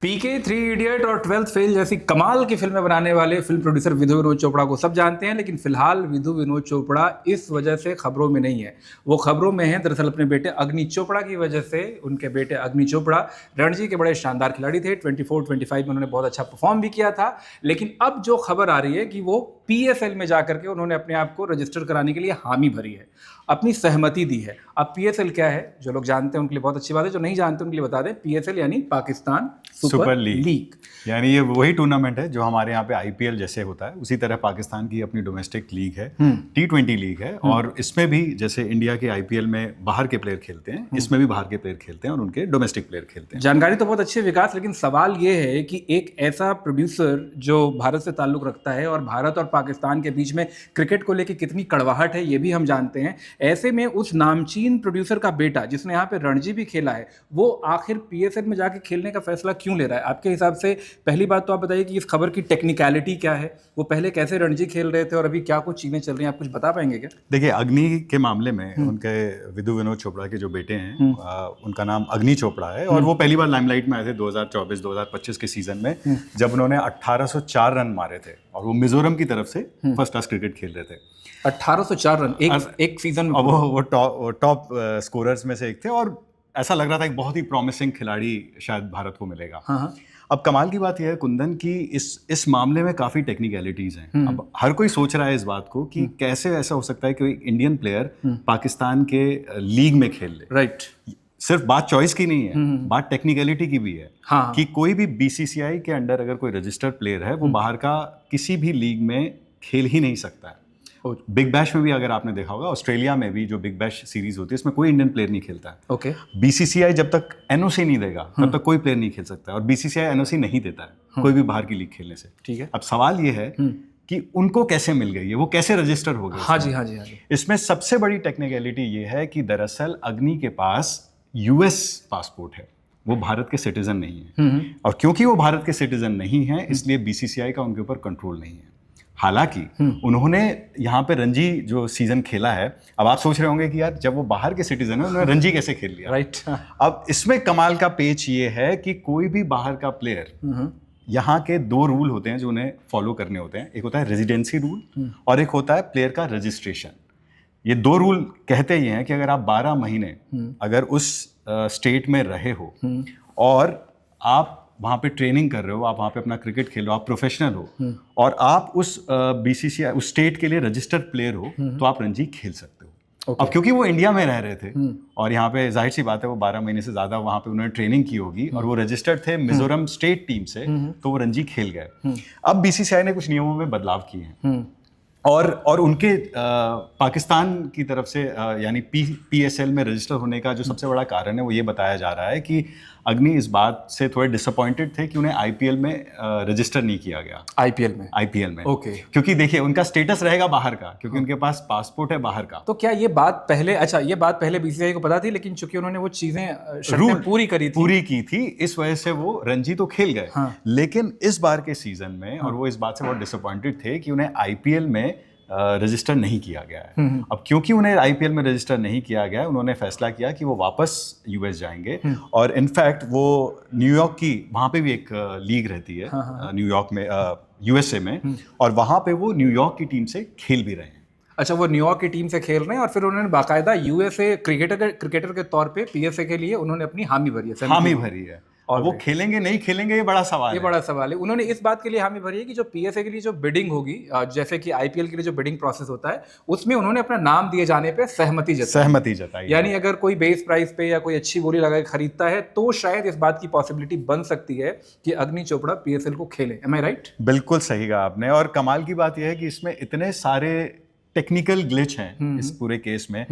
पीके, three idiot और twelfth fail जैसी कमाल की फिल्में बनाने वाले फिल्म प्रोड्यूसर विधु विनोद चोपड़ा को सब जानते हैं, लेकिन फिलहाल विधु विनोद चोपड़ा इस वजह से खबरों में नहीं है। वो खबरों में है दरअसल अपने बेटे अग्नि चोपड़ा की वजह से। उनके बेटे अग्नि चोपड़ा रणजी के बड़े शानदार खिलाड़ी थे। 24-25 में उन्होंने बहुत अच्छा परफॉर्म भी किया था, लेकिन अब जो खबर आ रही है कि वो पीएसएल में जाकर के उन्होंने अपने आप को रजिस्टर कराने के लिए हामी भरी है, अपनी सहमति दी है। अब पीएसएल क्या है, जो लोग जानते हैं उनके लिए बहुत अच्छी बात है, जो नहीं जानते उनके लिए बता दें। पीएसएल यानी पाकिस्तान सुपर लीग, यानी ये वही टूर्नामेंट है जो हमारे यहाँ पे आईपीएल जैसे होता है, उसी तरह पाकिस्तान की अपनी डोमेस्टिक लीग है, T20 लीग है। और इसमें भी जैसे इंडिया के आईपीएल में बाहर के प्लेयर खेलते हैं, इसमें भी बाहर के प्लेयर खेलते हैं और उनके डोमेस्टिक प्लेयर खेलते हैं। जानकारी तो बहुत अच्छी है विकास, लेकिन सवाल ये है कि एक ऐसा प्रोड्यूसर जो भारत से ताल्लुक रखता है और भारत और पाकिस्तान के बीच में क्रिकेट को लेकर कितनी कड़वाहट है ये भी हम जानते हैं। ऐसे में उस नामचीन प्रोड्यूसर का बेटा, जिसने यहाँ पे रणजी भी खेला है, वो आखिर पीएसएल में जाके खेलने का फैसला क्यों ले रहा है? आपके हिसाब से पहली बात तो आप बताइए कि इस खबर की टेक्निकलिटी क्या है, वो पहले कैसे रणजी खेल रहे थे और अभी क्या कुछ चीजें चल रही हैं, आप कुछ बता पाएंगे क्या? देखिए, अग्नि के मामले में उनके विधु विनोद चोपड़ा के जो बेटे हैं, उनका नाम अग्नि चोपड़ा है और वो पहली बार लाइमलाइट में आए थे 2024-2025 के सीजन में, जब उन्होंने 1804 रन मारे थे और वो मिजोरम की तरफ से फर्स्ट क्लास क्रिकेट खेल रहे थे। 1804 रन एक सीजन में। वो टॉप स्कोरर्स में से एक थे और ऐसा लग रहा था एक बहुत ही प्रॉमिसिंग खिलाड़ी शायद भारत को मिलेगा। हाँ। अब कमाल की बात यह है कुंदन की इस मामले में काफी टेक्निकलिटीज हैं। अब हर कोई सोच रहा है इस बात को कि कैसे ऐसा हो सकता है कि एक इंडियन प्लेयर पाकिस्तान के लीग में खेल ले। राइट। सिर्फ बात चॉइस की नहीं है, बात टेक्निकलिटी की भी है। हाँ। कि कोई भी बीसीसीआई के अंडर अगर कोई रजिस्टर्ड प्लेयर है, वो बाहर का किसी भी लीग में खेल ही नहीं सकता है। बिग बैश में भी अगर आपने देखा होगा, ऑस्ट्रेलिया में भी जो बिग बैश सीरीज होती है, इसमें कोई इंडियन प्लेयर नहीं खेलता है। ओके। बीसीसीआई जब तक एनओसी नहीं देगा तब तक कोई प्लेयर नहीं खेल सकता, और बीसीसीआई एनओसी नहीं देता है कोई भी बाहर की लीग खेलने से। ठीक है। अब सवाल ये है कि उनको कैसे मिल गई है, वो कैसे रजिस्टर हो गए? हाँ जी। इसमें सबसे बड़ी टेक्निकलिटी ये है कि दरअसल अग्नि के पास यूएस पासपोर्ट है, वो भारत के सिटीजन नहीं है। और क्योंकि वो भारत के सिटीजन नहीं है, इसलिए बीसीसीआई का उनके ऊपर कंट्रोल नहीं है। हालांकि उन्होंने यहाँ पे रणजी जो सीजन खेला है, अब आप सोच रहे होंगे कि यार जब वो बाहर के सिटीजन है, उन्होंने रणजी कैसे खेल लिया? राइट। अब इसमें कमाल का पेच ये है कि कोई भी बाहर का प्लेयर, यहाँ के दो रूल होते हैं जो उन्हें फॉलो करने होते हैं। एक होता है रेजिडेंसी रूल और एक होता है प्लेयर का रजिस्ट्रेशन। ये दो रूल कहते ये हैं कि अगर आप 12 महीने अगर उस स्टेट में रहे हो और आप वहाँ पे ट्रेनिंग कर रहे हो, आप वहाँ पे अपना क्रिकेट खेल रहे हो, आप प्रोफेशनल हो और आप उस बीसीसीआई उस स्टेट के लिए रजिस्टर्ड प्लेयर हो, तो आप रणजी खेल सकते हो। अब क्योंकि वो इंडिया में रह रहे थे और यहाँ पे जाहिर सी बात है वो 12 महीने से ज़्यादा वहाँ पे उन्होंने ट्रेनिंग की होगी और वो रजिस्टर्ड थे मिजोरम स्टेट टीम से, तो वो रणजी खेल गए। अब बीसीसीआई ने कुछ नियमों में बदलाव किए हैं और उनके पाकिस्तान की तरफ से यानी पीएसएल में रजिस्टर होने का जो सबसे बड़ा कारण है, वो ये बताया जा रहा है कि अग्नि इस बात से थोड़े डिसअपॉइंटेड थे कि उन्हें आईपीएल में रजिस्टर नहीं किया गया। आईपीएल में ओके। क्योंकि देखिए उनका स्टेटस रहेगा बाहर का, क्योंकि उनके पास पासपोर्ट है बाहर का। तो क्या ये बात पहले बीसीसीआई को पता थी, लेकिन चूंकि उन्होंने वो चीजें शर्तें पूरी की थी, इस वजह से वो रणजी तो खेल गए। लेकिन इस बार के सीजन में और वो इस बात से बहुत डिसअपॉइंटेड थे कि उन्हें आईपीएल में रजिस्टर नहीं किया गया है। अब क्योंकि उन्हें आईपीएल में रजिस्टर नहीं किया गया है, उन्होंने फैसला किया कि वो वापस यूएस जाएंगे और इनफैक्ट वो न्यूयॉर्क की, वहाँ पे भी एक लीग रहती है न्यूयॉर्क में, यूएसए में, और वहाँ पे वो न्यूयॉर्क की टीम से खेल भी रहे हैं। अच्छा, वो न्यूयॉर्क की टीम से खेल रहे हैं और फिर उन्होंने बाकायदा यूएसए क्रिकेटर के तौर पे पीएसए के लिए उन्होंने अपनी हामी भरी है। और वो खेलेंगे नहीं खेलेंगे, ये बड़ा सवाल है। उन्होंने इस बात के लिए हामी भरी है कि जो पीएसए के लिए जो बिडिंग होगी, जैसे कि आईपीएल के लिए जो बिडिंग प्रोसेस होता है, उसमें उन्होंने अपना नाम दिए जाने पे सहमति जताई। यानी अगर कोई बेस प्राइस पे या कोई अच्छी बोली लगा के खरीदता है, तो शायद इस बात की पॉसिबिलिटी बन सकती है कि अग्नि चोपड़ा पीएसएल को खेले। एम आई राइट? बिल्कुल सही कहा आपने। और कमाल की बात यह है कि इसमें इतने सारे टेक्निकल ग्लिच हैं इस पूरे केस में,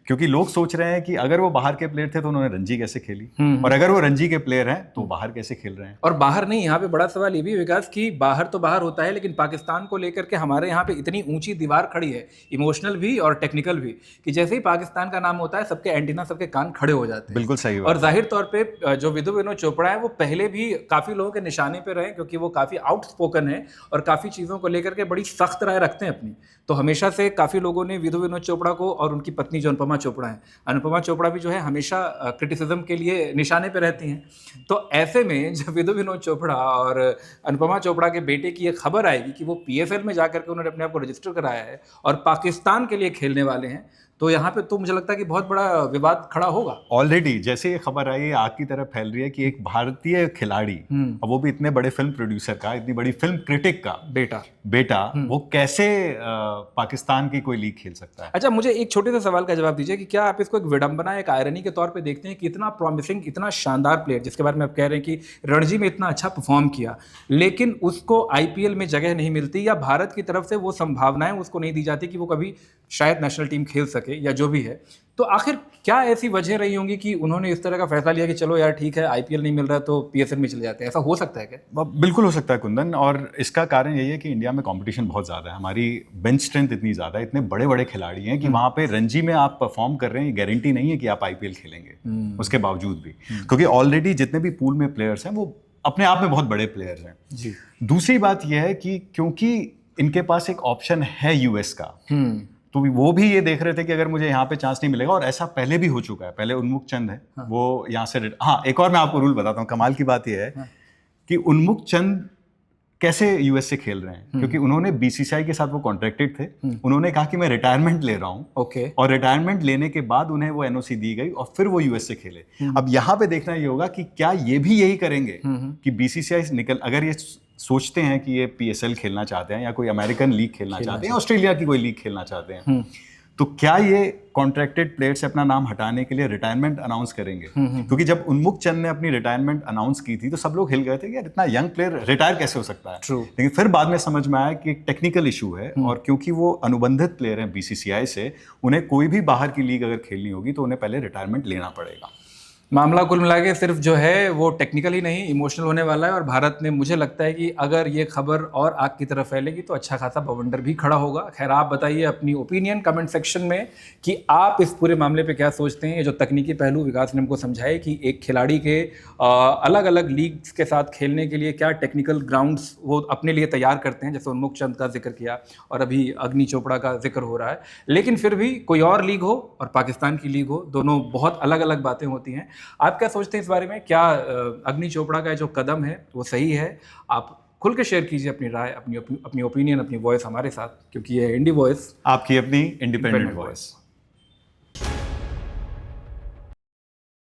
क्योंकि लोग सोच रहे हैं कि अगर वो बाहर के प्लेयर थे तो उन्होंने रणजी कैसे खेली, और अगर वो रणजी के प्लेयर हैं तो बाहर कैसे खेल रहे हैं। और बाहर नहीं, यहाँ पे बड़ा सवाल ये भी विकास कि बाहर तो बाहर होता है, लेकिन पाकिस्तान को लेकर के हमारे यहाँ पे इतनी ऊंची दीवार खड़ी है, इमोशनल भी और टेक्निकल भी, कि जैसे ही पाकिस्तान का नाम होता है सबके एंटीना, सबके कान खड़े हो जाते हैं। बिल्कुल सही बात। और जाहिर तौर पे जो विधु विनोद चोपड़ा है, वो पहले भी काफी लोगों के निशाने पे रहे, क्योंकि वो काफी आउटस्पोकन है और काफी चीजों को लेकर के बड़ी सख्त राय रखते हैं अपनी। तो हमेशा से काफ़ी लोगों ने विधु विनोद चोपड़ा को और उनकी पत्नी जो अनुपमा चोपड़ा हैं, अनुपमा चोपड़ा भी जो है हमेशा क्रिटिसिज्म के लिए निशाने पे रहती हैं। तो ऐसे में जब विधु विनोद चोपड़ा और अनुपमा चोपड़ा के बेटे की ये खबर आएगी कि वो PFL में जाकर के उन्होंने अपने आप को रजिस्टर कराया है और पाकिस्तान के लिए खेलने वाले हैं, तो यहाँ पे तो मुझे लगता है कि बहुत बड़ा विवाद खड़ा होगा। ऑलरेडी जैसे ये खबर आई है आग की तरफ फैल रही है कि एक भारतीय खिलाड़ी, और वो भी इतने बड़े फिल्म प्रोड्यूसर का, इतनी बड़ी फिल्म क्रिटिक का बेटा वो कैसे पाकिस्तान की कोई लीग खेल सकता है। अच्छा, मुझे एक छोटे से सवाल का जवाब दीजिए कि क्या आप इसको एक विडंबना, एक आयरनी के तौर पे देखते हैं कि इतना प्रॉमिसिंग, इतना शानदार प्लेयर जिसके बारे में आप कह रहे हैं कि रणजी में इतना अच्छा परफॉर्म किया, लेकिन उसको IPL में जगह नहीं मिलती या भारत की तरफ से वो संभावनाएं उसको नहीं दी जाती कि वो कभी शायद नेशनल टीम खेल सके या जो भी है, तो आखिर क्या ऐसी वजह रही होंगी कि उन्होंने इस तरह का फैसला लिया कि चलो यार ठीक है, IPL नहीं मिल रहा तो PSL में चले जाते हैं? ऐसा हो सकता है क्या? बिल्कुल हो सकता है कुंदन, और इसका कारण यही है कि इंडिया में कंपटीशन बहुत ज़्यादा है, हमारी बेंच स्ट्रेंथ इतनी ज़्यादा है, इतने बड़े बड़े खिलाड़ी हैं कि वहाँ पे रणजी में आप परफॉर्म कर रहे हैं, गारंटी नहीं है कि आप IPL खेलेंगे उसके बावजूद भी, क्योंकि ऑलरेडी जितने भी पूल में प्लेयर्स हैं वो अपने आप में बहुत बड़े प्लेयर्स हैं जी। दूसरी बात यह है कि क्योंकि इनके पास एक ऑप्शन है US का, तो वो भी ये देख रहे थे कि अगर मुझे यहाँ पे चांस नहीं मिलेगा, और ऐसा पहले भी हो चुका है। पहले उन्मुख चंद है, वो यहाँ से एक और मैं आपको रूल बताता हूँ, कमाल की बात ये है कि उन्मुख चंद कैसे US से खेल रहे हैं, क्योंकि उन्होंने BCCI के साथ वो कॉन्ट्रैक्टेड थे, उन्होंने कहा कि मैं रिटायरमेंट ले रहा हूँ, और रिटायरमेंट लेने के बाद उन्हें वो NOC दी गई और फिर वो US से खेले। अब यहाँ पे देखना ये होगा कि क्या ये भी यही करेंगे कि BCCI अगर ये सोचते हैं कि ये PSL खेलना चाहते हैं या कोई अमेरिकन लीग खेलना चाहते हैं, ऑस्ट्रेलिया की कोई लीग खेलना चाहते हैं, तो क्या ये कॉन्ट्रैक्टेड प्लेयर से अपना नाम हटाने के लिए रिटायरमेंट अनाउंस करेंगे? क्योंकि जब उन्मुख चंद ने अपनी रिटायरमेंट अनाउंस की थी तो सब लोग हिल गए थे कि यार इतना यंग प्लेयर रिटायर कैसे हो सकता है। लेकिन फिर बाद में समझ में आया कि एक टेक्निकल इशू है, और क्योंकि वो अनुबंधित प्लेयर हैं BCCI से, उन्हें कोई भी बाहर की लीग अगर खेलनी होगी तो उन्हें पहले रिटायरमेंट लेना पड़ेगा। मामला कुल मिला के सिर्फ जो है वो टेक्निकल ही नहीं, इमोशनल होने वाला है, और भारत ने, मुझे लगता है कि अगर ये खबर और आग की तरफ फैलेगी तो अच्छा खासा बवंडर भी खड़ा होगा। खैर, आप बताइए अपनी ओपिनियन कमेंट सेक्शन में कि आप इस पूरे मामले पे क्या सोचते हैं। ये जो तकनीकी पहलू विकास ने हमको समझाए कि एक खिलाड़ी के अलग अलग लीग्स के साथ खेलने के लिए क्या टेक्निकल ग्राउंड्स वो अपने लिए तैयार करते हैं, जैसे उन्मुख चंद का जिक्र किया और अभी अग्नि चोपड़ा का जिक्र हो रहा है, लेकिन फिर भी कोई और लीग हो और पाकिस्तान की लीग हो, दोनों बहुत अलग अलग बातें होती हैं। आप क्या सोचते हैं इस बारे में? क्या अग्नि चोपड़ा का जो कदम है वो सही है? आप खुल के शेयर कीजिए अपनी राय, अपनी ओपिनियन, अपनी वॉइस हमारे साथ, क्योंकि ये इंडी वॉइस आपकी अपनी इंडिपेंडेंट वॉइस।